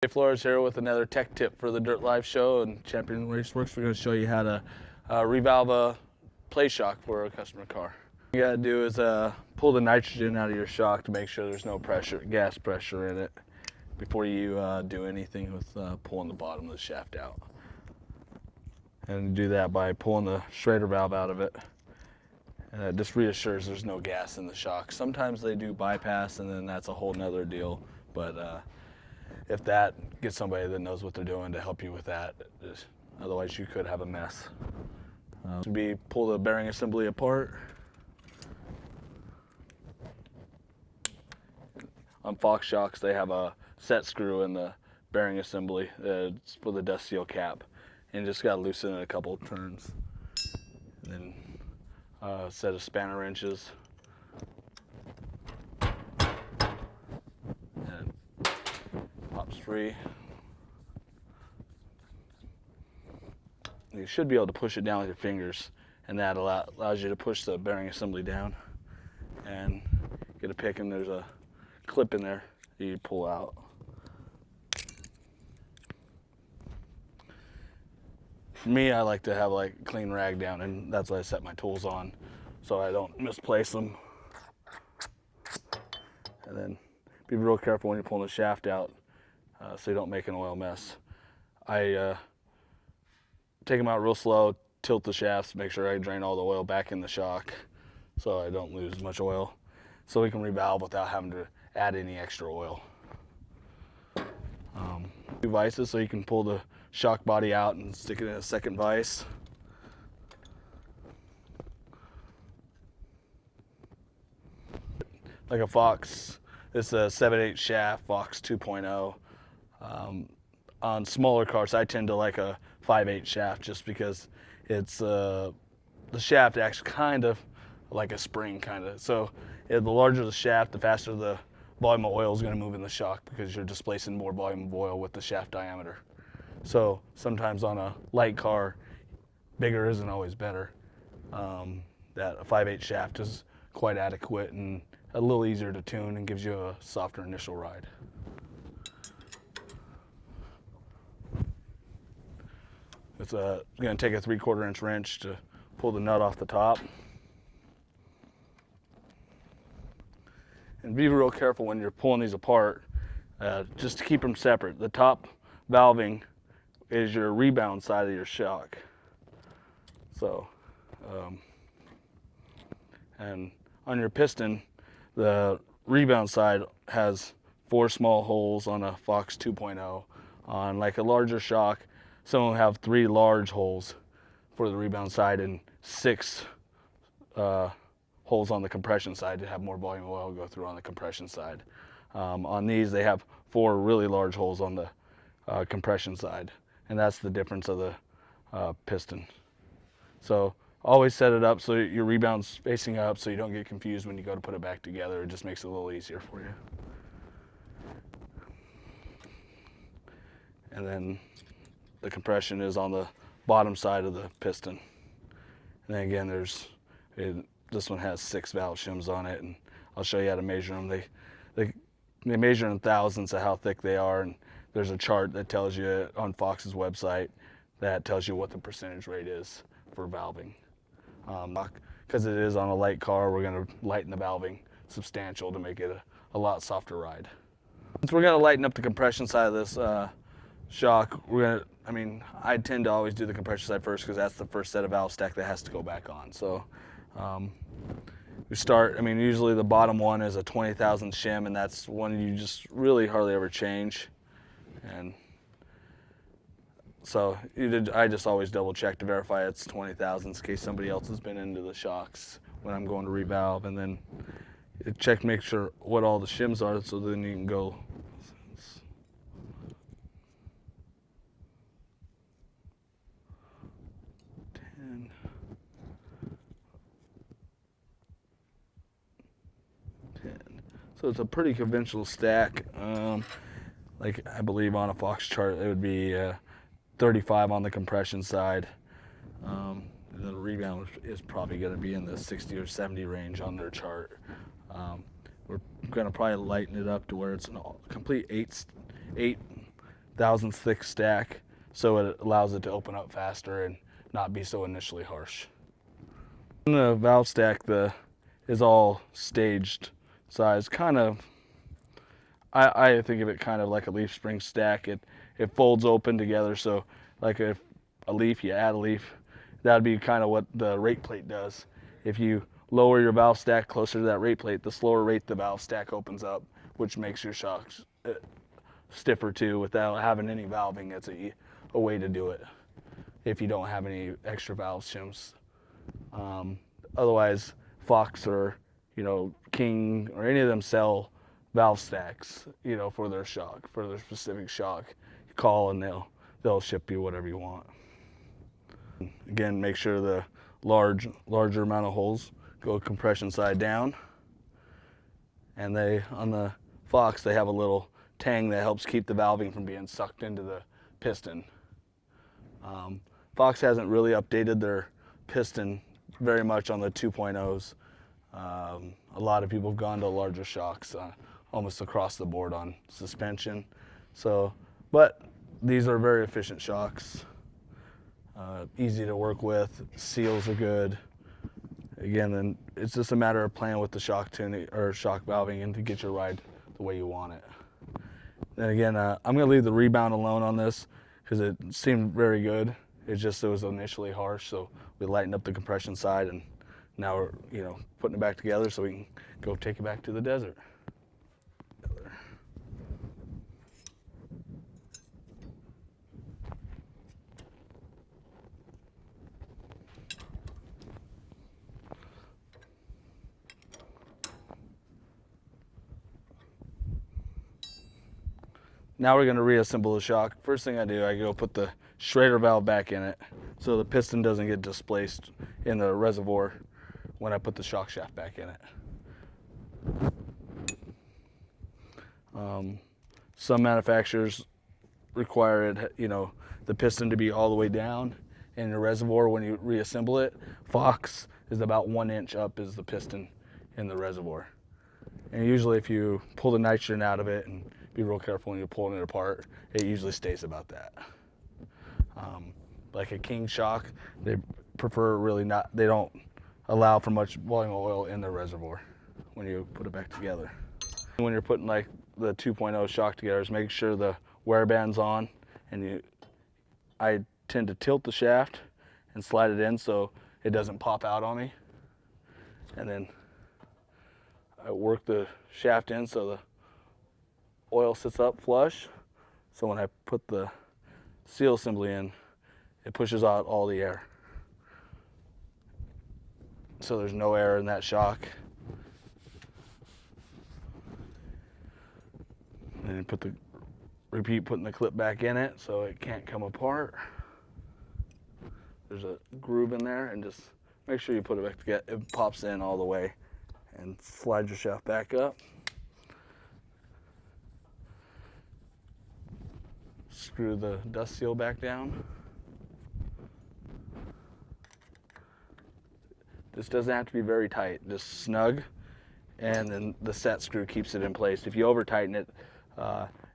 Hey, Flores here with another tech tip for the Dirt Live show and Champion Raceworks. We're going to show you how to revalve a play shock for a customer car. What you got to do is pull the nitrogen out of your shock to make sure there's no pressure, gas pressure in it before you do anything with pulling the bottom of the shaft out. And do that by pulling the Schrader valve out of it. And it just reassures there's no gas in the shock. Sometimes they do bypass, and then that's a whole nother deal. But if that, get somebody that knows what they're doing to help you with that. Otherwise, you could have a mess. Would be pull the bearing assembly apart. On Fox shocks, they have a set screw in the bearing assembly. It's for the dust seal cap, and just got to loosen it a couple of turns. And then a set of spanner wrenches. And pops free. You should be able to push it down with your fingers, and that allows you to push the bearing assembly down and get a pick, and there's a clip in there that you pull out. For me, I like to have like a clean rag down, and that's why I set my tools on so I don't misplace them. And then be real careful when you're pulling the shaft out so you don't make an oil mess. I take them out real slow, tilt the shafts, make sure I drain all the oil back in the shock so I don't lose much oil, so we can revalve without having to add any extra oil. Two vices, so you can pull the shock body out and stick it in a second vise. Like a Fox, it's a 7/8 shaft, Fox 2.0. On smaller cars, I tend to like a 5/8 shaft just because it's the shaft acts kind of like a spring, kind of. So the larger the shaft, the faster the volume of oil is going to move in the shock because you're displacing more volume of oil with the shaft diameter. So sometimes on a light car, bigger isn't always better. That a 5/8 shaft is quite adequate and a little easier to tune and gives you a softer initial ride. It's going to take a 3/4 inch wrench to pull the nut off the top. And be real careful when you're pulling these apart, just to keep them separate. The top valving is your rebound side of your shock. So, and on your piston, the rebound side has 4 small holes on a Fox 2.0. On like a larger shock, some will have 3 large holes for the rebound side and 6 holes on the compression side to have more volume of oil go through on the compression side. On these, they have 4 really large holes on the compression side, and that's the difference of the piston. So always set it up so your rebound's facing up so you don't get confused when you go to put it back together. It just makes it a little easier for you. And then the compression is on the bottom side of the piston. And then again, this one has 6 valve shims on it, and I'll show you how to measure them. They measure in thousandths of how thick they are, and there's a chart that tells you on Fox's website that tells you what the percentage rate is for valving. Because it is on a light car, we're going to lighten the valving substantial to make it a lot softer ride. Since we're going to lighten up the compression side of this shock, I tend to always do the compression side first because that's the first set of valve stack that has to go back on. So we start, usually the bottom one is a 20,000 shim, and that's one you just really hardly ever change. And so I just always double check to verify it's 20 thousandths in case somebody else has been into the shocks when I'm going to revalve, and then check, make sure what all the shims are, so then you can go. So it's a pretty conventional stack. Like I believe on a Fox chart, it would be 35 on the compression side. The rebound is probably going to be in the 60 or 70 range on their chart. We're going to probably lighten it up to where it's a complete eight thousandths thick stack, so it allows it to open up faster and not be so initially harsh. The valve stack is all staged size, kind of. I think of it kind of like a leaf spring stack. It folds open together, so like if a leaf, you add a leaf. That'd be kind of what the rate plate does. If you lower your valve stack closer to that rate plate, the slower rate the valve stack opens up, which makes your shocks stiffer too without having any valving. It's a way to do it if you don't have any extra valve shims. Otherwise, Fox or King or any of them sell valve stacks, for their shock, for their specific shock. You call and they'll ship you whatever you want. Again, make sure the larger amount of holes go compression side down. And on the Fox, they have a little tang that helps keep the valving from being sucked into the piston. Fox hasn't really updated their piston very much on the 2.0s. A lot of people have gone to larger shocks, almost across the board on suspension. But these are very efficient shocks, easy to work with, seals are good. Again, then it's just a matter of playing with the shock tuning or shock valving and to get your ride the way you want it. Then again, I'm going to leave the rebound alone on this because it seemed very good. It was initially harsh, so we lightened up the compression side, and now we're putting it back together so we can go take it back to the desert. Now we're going to reassemble the shock. First thing I do, I go put the Schrader valve back in it so the piston doesn't get displaced in the reservoir when I put the shock shaft back in it. Some manufacturers require it, the piston to be all the way down in the reservoir when you reassemble it. Fox is about 1 inch up is the piston in the reservoir. And usually if you pull the nitrogen out of it and be real careful when you're pulling it apart, it usually stays about that. Like a King shock, they prefer they don't allow for much volume of oil in the reservoir when you put it back together. When you're putting like the 2.0 shock together, is make sure the wear band's on, and I tend to tilt the shaft and slide it in so it doesn't pop out on me. And then I work the shaft in so the oil sits up flush. So when I put the seal assembly in, it pushes out all the air. So there's no air in that shock. And then repeat putting the clip back in it so it can't come apart. There's a groove in there, and just make sure you put it back together. It pops in all the way, and slide your shaft back up. Screw the dust seal back down. This doesn't have to be very tight, just snug, and then the set screw keeps it in place. If you over tighten it,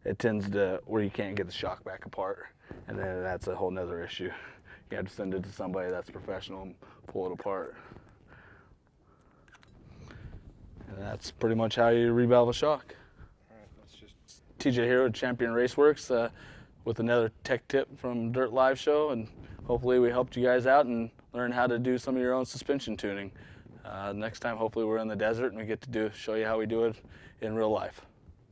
it tends to where you can't get the shock back apart, and then that's a whole nother issue. You have to send it to somebody that's professional and pull it apart. And that's pretty much how you revalve a shock. All right, let's just... TJ here with Champion Raceworks with another tech tip from Dirt Live Show, and hopefully we helped you guys out and learn how to do some of your own suspension tuning. Next time, hopefully we're in the desert and we get to show you how we do it in real life.